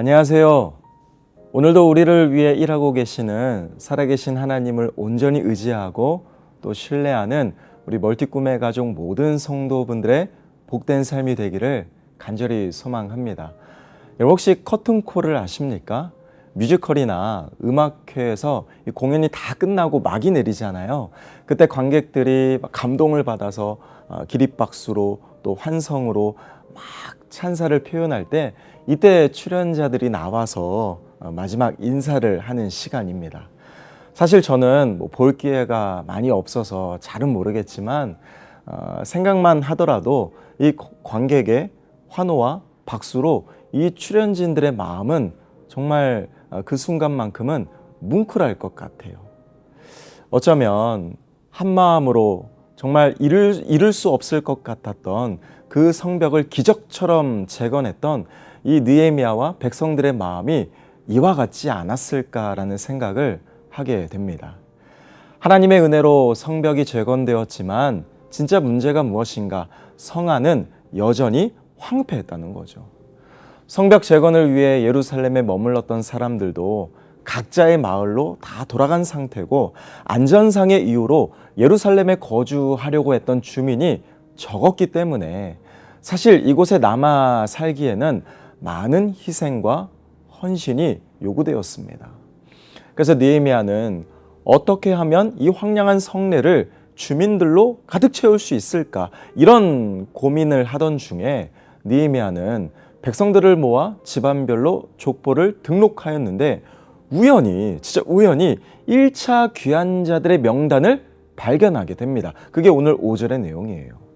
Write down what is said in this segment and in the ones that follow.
안녕하세요. 오늘도 우리를 위해 일하고 계시는 살아계신 하나님을 온전히 의지하고 또 신뢰하는 우리 멀티꿈의 가족 모든 성도분들의 복된 삶이 되기를 간절히 소망합니다. 여러분 혹시 커튼콜을 아십니까? 뮤지컬이나 음악회에서 공연이 다 끝나고 막이 내리잖아요. 그때 관객들이 감동을 받아서 기립박수로 또 환성으로 막 찬사를 표현할 때 이때 출연자들이 나와서 마지막 인사를 하는 시간입니다. 사실 저는 볼 기회가 많이 없어서 잘은 모르겠지만 생각만 하더라도 이 관객의 환호와 박수로 이 출연진들의 마음은 정말 그 순간만큼은 뭉클할 것 같아요. 어쩌면 한마음으로 정말 이룰 수 없을 것 같았던 그 성벽을 기적처럼 재건했던 이 느헤미야와 백성들의 마음이 이와 같지 않았을까라는 생각을 하게 됩니다. 하나님의 은혜로 성벽이 재건되었지만 진짜 문제가 무엇인가? 성 안은 여전히 황폐했다는 거죠. 성벽 재건을 위해 예루살렘에 머물렀던 사람들도 각자의 마을로 다 돌아간 상태고 안전상의 이유로 예루살렘에 거주하려고 했던 주민이 적었기 때문에 사실 이곳에 남아 살기에는 많은 희생과 헌신이 요구되었습니다. 그래서 느헤미야는 어떻게 하면 이 황량한 성내를 주민들로 가득 채울 수 있을까? 이런 고민을 하던 중에 느헤미야는 백성들을 모아 집안별로 족보를 등록하였는데 진짜 우연히 1차 귀환자들의 명단을 발견하게 됩니다. 그게 오늘 5절의 내용이에요.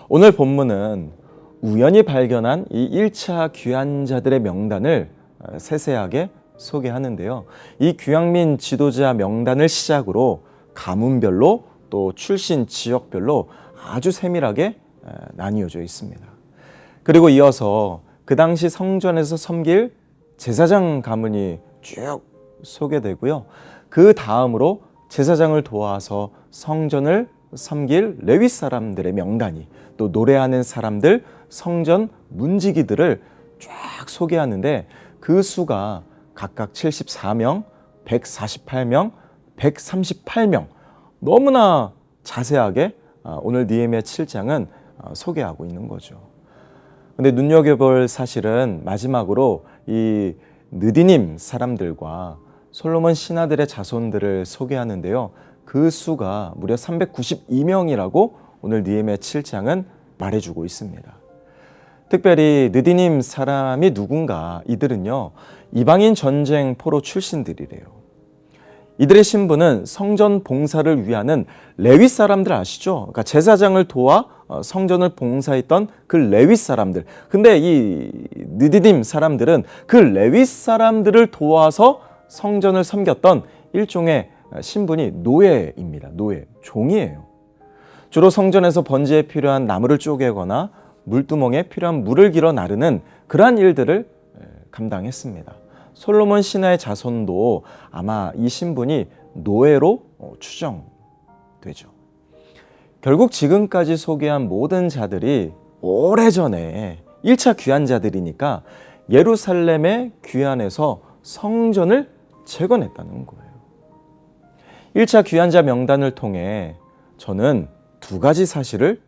오늘 본문은 우연히 발견한 이 1차 귀환자들의 명단을 세세하게 소개하는데요. 이 귀향민 지도자 명단을 시작으로 가문별로 또 출신 지역별로 아주 세밀하게 나뉘어져 있습니다. 그리고 이어서 그 당시 성전에서 섬길 제사장 가문이 쭉 소개되고요. 그 다음으로 제사장을 도와서 성전을 섬길 레위 사람들의 명단이 또 노래하는 사람들, 성전 문지기들을 쫙 소개하는데 그 수가 각각 74명, 148명, 138명 너무나 자세하게 오늘 느헤미야 7장은 소개하고 있는 거죠. 근데 눈여겨볼 사실은 마지막으로 이 느디님 사람들과 솔로몬 신하들의 자손들을 소개하는데요. 그 수가 무려 392명이라고 오늘 느헤미야 7장은 말해주고 있습니다. 특별히 느디님 사람이 누군가? 이들은요, 이방인 전쟁 포로 출신들이래요. 이들의 신분은 성전 봉사를 위하는 레위 사람들 아시죠? 그러니까 제사장을 도와 성전을 봉사했던 그 레위 사람들. 근데 이 느디님 사람들은 그 레위 사람들을 도와서 성전을 섬겼던 일종의 신분이 노예입니다. 노예, 종이에요. 주로 성전에서 번제에 필요한 나무를 쪼개거나 물두멍에 필요한 물을 길어 나르는 그러한 일들을 감당했습니다. 솔로몬 신하의 자손도 아마 이 신분이 노예로 추정되죠. 결국 지금까지 소개한 모든 자들이 오래전에 1차 귀환자들이니까 예루살렘의 귀환에서 성전을 재건했다는 거예요. 1차 귀환자 명단을 통해 저는 두 가지 사실을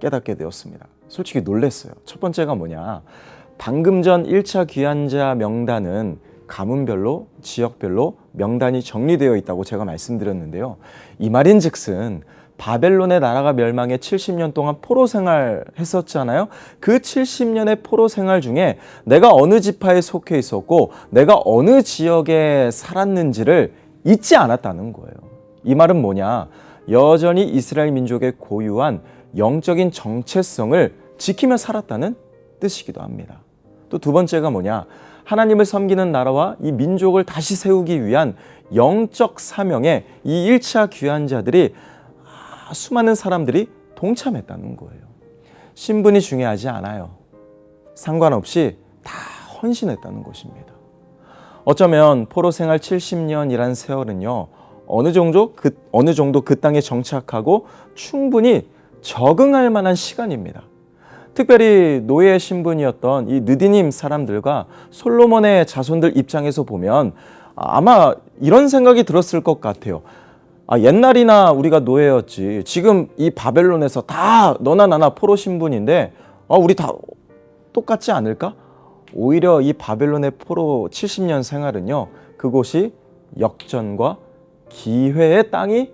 깨닫게 되었습니다. 솔직히 놀랐어요. 첫 번째가 뭐냐? 방금 전 1차 귀환자 명단은 가문별로, 지역별로 명단이 정리되어 있다고 제가 말씀드렸는데요. 이 말인즉슨 바벨론의 나라가 멸망해 70년 동안 포로 생활 했었잖아요. 그 70년의 포로 생활 중에 내가 어느 지파에 속해 있었고 내가 어느 지역에 살았는지를 잊지 않았다는 거예요. 이 말은 뭐냐? 여전히 이스라엘 민족의 고유한 영적인 정체성을 지키며 살았다는 뜻이기도 합니다. 또 두 번째가 뭐냐? 하나님을 섬기는 나라와 이 민족을 다시 세우기 위한 영적 사명에 이 1차 귀환자들이 수많은 사람들이 동참했다는 거예요. 신분이 중요하지 않아요. 상관없이 다 헌신했다는 것입니다. 어쩌면 포로 생활 70년이란 세월은요, 어느 정도 그 땅에 정착하고 충분히 적응할 만한 시간입니다. 특별히 노예 신분이었던 이 느디님 사람들과 솔로몬의 자손들 입장에서 보면 아마 이런 생각이 들었을 것 같아요. 옛날이나 우리가 노예였지. 지금 이 바벨론에서 다 너나 나나 포로 신분인데 우리 다 똑같지 않을까? 오히려 이 바벨론의 포로 70년 생활은요. 그곳이 역전과 기회의 땅이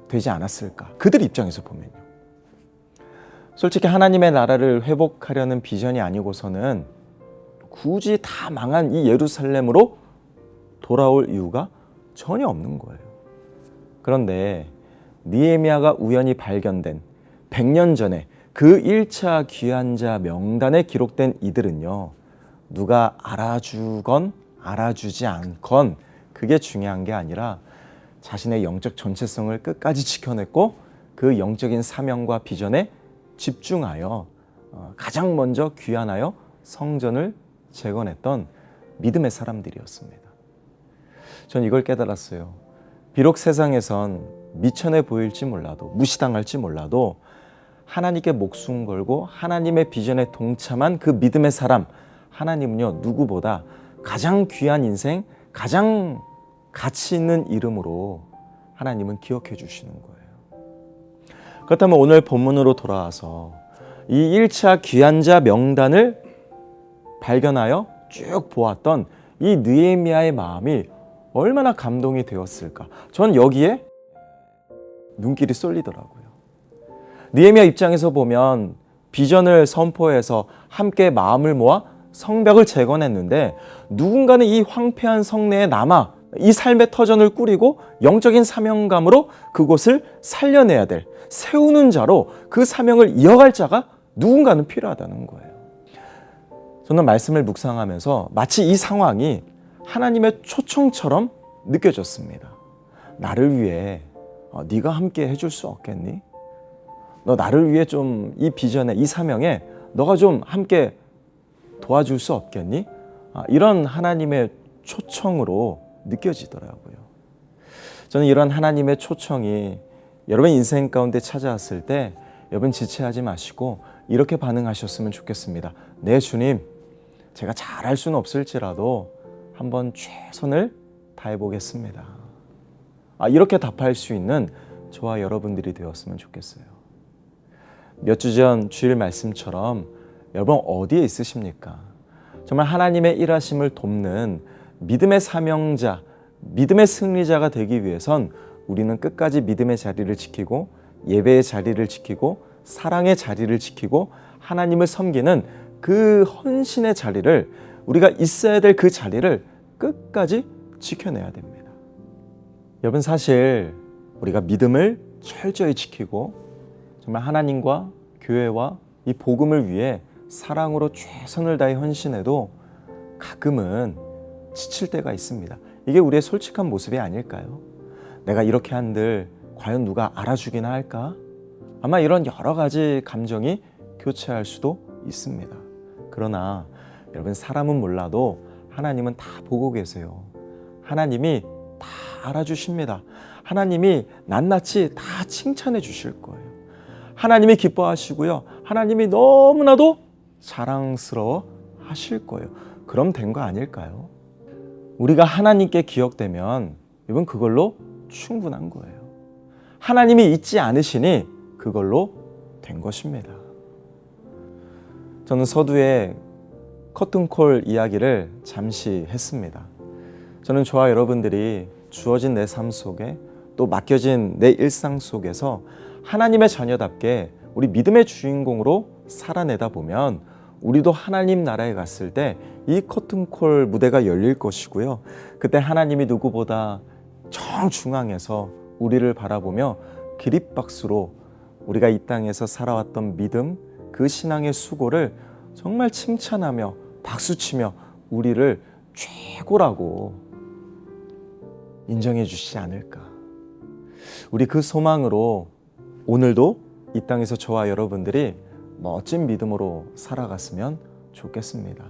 되지 않았을까? 그들 입장에서 보면요. 솔직히 하나님의 나라를 회복하려는 비전이 아니고서는 굳이 다 망한 이 예루살렘으로 돌아올 이유가 전혀 없는 거예요. 그런데 느헤미야가 우연히 발견된 100년 전에 그 1차 귀환자 명단에 기록된 이들은요. 누가 알아주건 알아주지 않건 그게 중요한 게 아니라 자신의 영적 전체성을 끝까지 지켜냈고 그 영적인 사명과 비전에 집중하여 가장 먼저 귀환하여 성전을 재건했던 믿음의 사람들이었습니다. 전 이걸 깨달았어요. 비록 세상에선 미천해 보일지 몰라도 무시당할지 몰라도 하나님께 목숨 걸고 하나님의 비전에 동참한 그 믿음의 사람, 하나님은요 누구보다 가장 귀한 인생, 가장 가치 있는 이름으로 하나님은 기억해 주시는 거예요. 그렇다면 오늘 본문으로 돌아와서 이 1차 귀환자 명단을 발견하여 쭉 보았던 이 느헤미야의 마음이 얼마나 감동이 되었을까. 전 여기에 눈길이 쏠리더라고요. 느헤미야 입장에서 보면 비전을 선포해서 함께 마음을 모아 성벽을 재건했는데 누군가는 이 황폐한 성내에 남아 이 삶의 터전을 꾸리고 영적인 사명감으로 그곳을 살려내야 될 세우는 자로 그 사명을 이어갈 자가 누군가는 필요하다는 거예요. 저는 말씀을 묵상하면서 마치 이 상황이 하나님의 초청처럼 느껴졌습니다. 나를 위해 네가 함께 해줄 수 없겠니? 너 나를 위해 좀 이 비전에 이 사명에 너가 좀 함께 도와줄 수 없겠니? 이런 하나님의 초청으로 느껴지더라고요. 저는 이런 하나님의 초청이 여러분 인생 가운데 찾아왔을 때 여러분 지체하지 마시고 이렇게 반응하셨으면 좋겠습니다. 네 주님, 제가 잘할 수는 없을지라도 한번 최선을 다해 보겠습니다. 이렇게 답할 수 있는 저와 여러분들이 되었으면 좋겠어요. 몇 주 전 주일 말씀처럼 여러분 어디에 있으십니까? 정말 하나님의 일하심을 돕는 믿음의 사명자, 믿음의 승리자가 되기 위해선 우리는 끝까지 믿음의 자리를 지키고 예배의 자리를 지키고 사랑의 자리를 지키고 하나님을 섬기는 그 헌신의 자리를 우리가 있어야 될 그 자리를 끝까지 지켜내야 됩니다. 여러분 사실 우리가 믿음을 철저히 지키고 정말 하나님과 교회와 이 복음을 위해 사랑으로 최선을 다해 헌신해도 가끔은 지칠 때가 있습니다. 이게 우리의 솔직한 모습이 아닐까요? 내가 이렇게 한들 과연 누가 알아주기나 할까? 아마 이런 여러 가지 감정이 교차할 수도 있습니다. 그러나 여러분 사람은 몰라도 하나님은 다 보고 계세요. 하나님이 다 알아주십니다. 하나님이 낱낱이 다 칭찬해 주실 거예요. 하나님이 기뻐하시고요. 하나님이 너무나도 자랑스러워 하실 거예요. 그럼 된 거 아닐까요? 우리가 하나님께 기억되면 이건 그걸로 충분한 거예요. 하나님이 잊지 않으시니 그걸로 된 것입니다. 저는 서두에 커튼콜 이야기를 잠시 했습니다. 저는 저와 여러분들이 주어진 내 삶 속에 또 맡겨진 내 일상 속에서 하나님의 자녀답게 우리 믿음의 주인공으로 살아내다 보면 우리도 하나님 나라에 갔을 때 이 커튼콜 무대가 열릴 것이고요. 그때 하나님이 누구보다 정중앙에서 우리를 바라보며 기립박수로 우리가 이 땅에서 살아왔던 믿음, 그 신앙의 수고를 정말 칭찬하며 박수치며 우리를 최고라고 인정해 주시지 않을까. 우리 그 소망으로 오늘도 이 땅에서 저와 여러분들이 멋진 믿음으로 살아갔으면 좋겠습니다.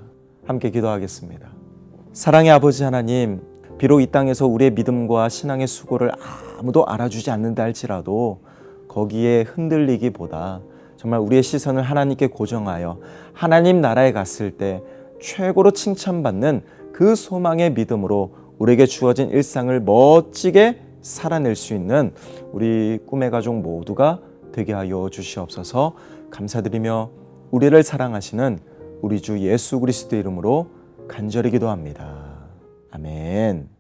함께 기도하겠습니다. 사랑의 아버지 하나님, 비록 이 땅에서 우리의 믿음과 신앙의 수고를 아무도 알아주지 않는다 할지라도 거기에 흔들리기보다 정말 우리의 시선을 하나님께 고정하여 하나님 나라에 갔을 때 최고로 칭찬받는 그 소망의 믿음으로 우리에게 주어진 일상을 멋지게 살아낼 수 있는 우리 꿈의 가족 모두가 되게 하여 주시옵소서. 감사드리며 우리를 사랑하시는 우리 주 예수 그리스도의 이름으로 간절히 기도합니다. 아멘.